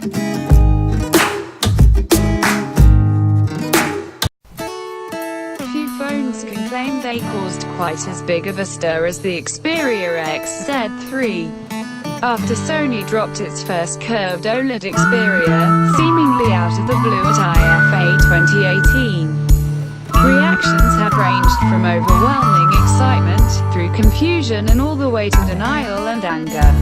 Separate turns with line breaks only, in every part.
Few phones can claim they caused quite as big of a stir as the Xperia XZ3. After Sony dropped its first curved OLED Xperia, seemingly out of the blue at IFA 2018. Reactions have ranged from overwhelming excitement, through confusion and all the way to denial and anger.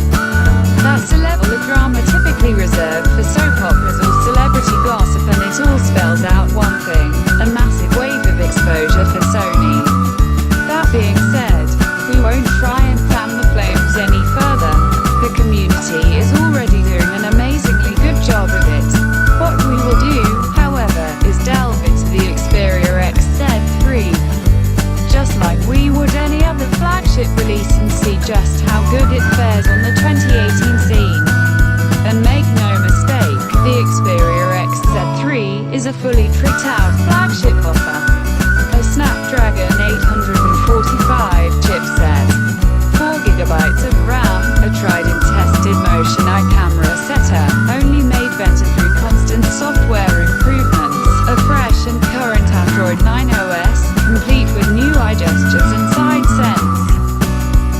That's a level of drama typically reserved for soap operas or celebrity gossip, and it all spells out one thing: a massive wave of exposure for Sony. That being said, we won't try and fan the flames any further. The community is already doing an amazingly good job of it. What we will do, however, is delve into the Xperia XZ3. Just like we would any other flagship release, and see just how good it fares on the 2018 scene. And make no mistake, the Xperia XZ3 is a fully tricked-out flagship offer. A Snapdragon 845 chipset, 4GB of RAM, a tried and tested Motion Eye camera setup, only made better through constant software improvements, a fresh and current Android 9 OS, complete with new eye gestures and side sense.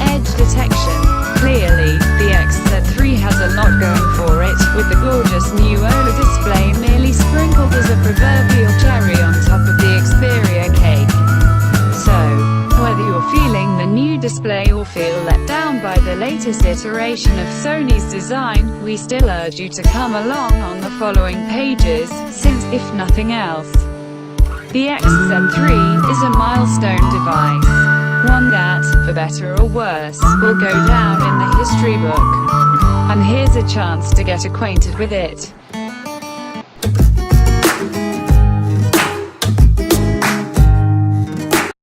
Edge detection. Clearly, the XZ3 has a lot going for it, with the gorgeous new OLED display merely sprinkled as a proverbial cherry on top of the Xperia cake. So, whether you're feeling the new display or feel let down by the latest iteration of Sony's design, we still urge you to come along on the following pages, since, if nothing else, the XZ3 is a milestone device. One that, for better or worse, will go down in the history book. And here's a chance to get acquainted with it.